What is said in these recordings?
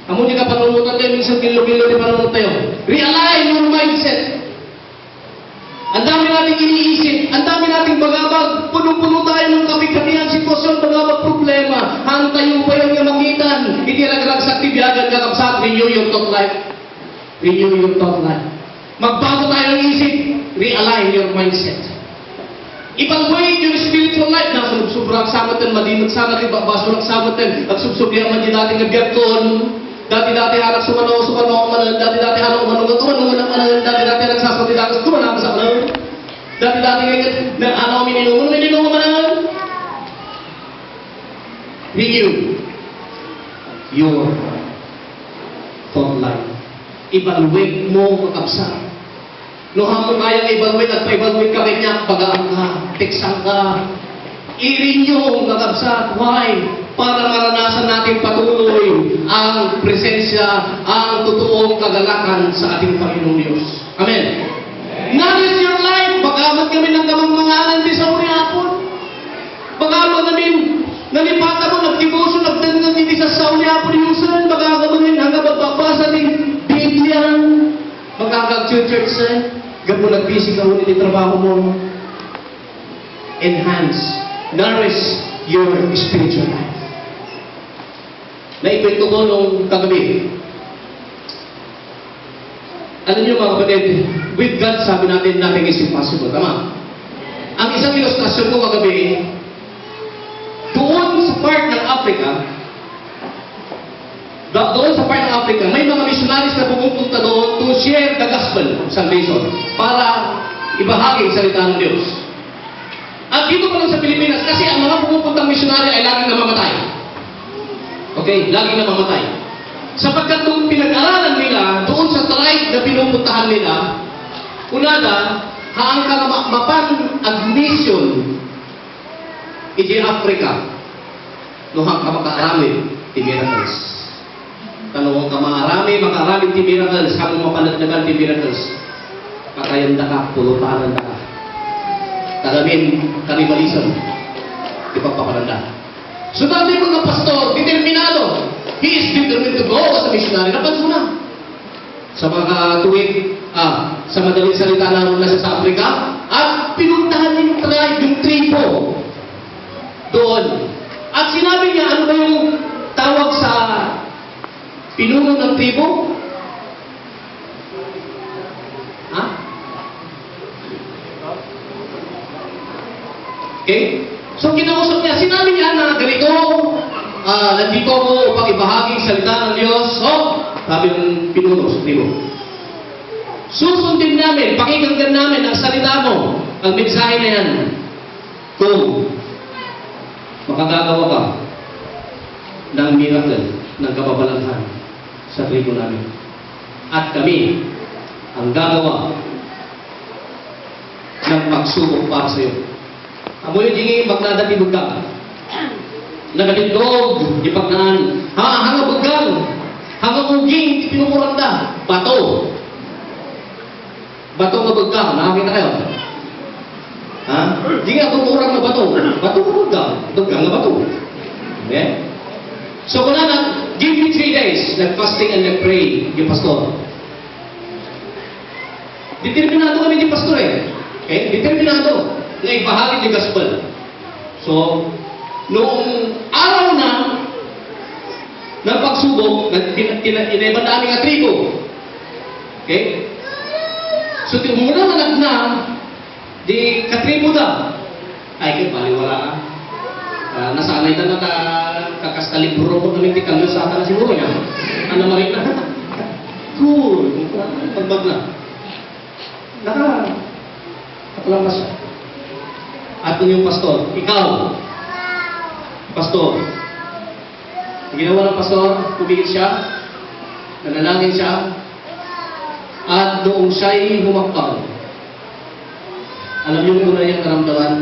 Amo di ka panungutan tayo, minsan kilo-kilo di panungutan tayo. Realign your mindset. Ang dami nating iniisip, ang dami nating bagabag, punong-puno tayo ng kapi-kapihan sitwasyon, bagabag problema, ang tayo pa yung namagitan, hindi naglag sa aktibiyagan kakapsat, renew your thought life. Renew your thought life. Magbago tayo ng isip, realign your mindset. Evaluate your spiritual life. Na sobrang samatan, madinag sanat, ibabaso ng samatan, at subsubiyang man di dating nagbiagton, dati-dati hanak sumano, dati-dati hanak umano, dati-dati nagsasabi dagat, kumanang sa manan. Dati-dati ngayon, na ano, mininuman manan. Renew your thought life. Evaluate mo kakabsa. No hamo kayang evaluate at pa-evaluate ka rin niya, pagaan ka, teksang ka. I-renew kakabsa. Why? Para maranasan natin patuloy ang presensya, ang totoong kagalakan sa ating Panginoong Diyos. Amen. Nourish your life. Bagamat kami ng kamang-mangalan di sa uniapon. Bagamat namin nalipatan mo, nagtibuso, nagtanong hindi sa uniapon yusan. Bagamat namin hanggang magbabasa ng Biblia. Magkakag-church sa gabo nag-busy ka ulit yung trabaho mo. Enhance, nourish your spiritual life. Naikwento ko nung kagabi. Alam niyo mga kapatid, with God, sabi natin, nothing is impossible. Tama? Ang isang ilustrasyon ko kagabi, doon sa part ng Africa, may mga missionaries na pumupunta doon to share the gospel of salvation para ibahagi ang salita ng Diyos. At dito pa lang sa Pilipinas, kasi ang mga pumupuntang missionary ay laging namamatay. Okay? Laging namamatay. Sapagkat nung pinag-aralan nila, doon sa tribe na pinupuntahan nila, unada, haang mapan ang mission iti Africa, nohang kamakaaramid ti miracles. Tanong ka makaramid ti miracles, habang mapanagdagan ti miracles, kakayanda ka, pulutanan ka. Kagamin, kanibalism, ipagpapananda. So dati mga pastor, determinado. He is determined to go as a missionary. Napansin na. Sa mga tuwid, sa madaling salita naroon na siya sa Africa, at pinuntahan yung tribe, yung tribo, doon. At sinabi niya, ano ba yung tawag sa pinuno ng tribo? Ha? Okay? So, kinausap niya, sinabi niya na ganito, nandito ako upang ibahagi ang salita ng Diyos. So, sabi ng pinuno sa tribo, susundin namin, pakinggan namin ang salita mo, ang mensahe na yan, kung makagagawa ka ng miracle, ng kababalaghan sa tribo namin. At kami ang gagawa ng pagsubok para sa iyo. Amo yung dingi magnadatibog ka. Nagatindog, ipagnaan. Hanga bugang, hanga muging, pinumuranda. Bato. Bato nga bugang. Nakakita kayo? Ha? Di nga tumurang na bato. Bato nga bugang. Bugang nga bato. Okay? So kung give me 3 days, nag-fasting and nag-pray, yung pastor. Determinado kami yung pastor eh. Okay? Determinado na ibahagi yung gospel. So, noong araw na ng pagsubok, inaiban namin ang tribo. Okay? So, muna manag na, di katribo na. Ay, baliwala ka. Nasanay na kakastaliburo mo kami tikalo sa atin na siguro niya. Ano marin na? Cool. Pagbag na. Nakalamas siya. At yung pastor, ikaw, pastor, ginawa ng pastor, pumigil siya, nanalangin siya, at noong siya'y humakbang, alam niyo muna niyang naramdaman,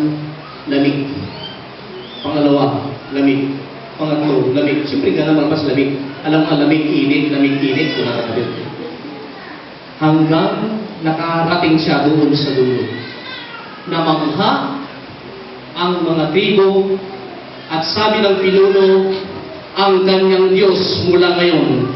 lamig. Pangalawa, lamig. Pangatlo, lamig. Siyempre nga naman mas lamig. Alam ang lamig, init, kung nakakabit. Hanggang nakarating siya doon sa dulo. Namangha ang mga tribo at sabi ng pinuno, ang kanyang Diyos mula ngayon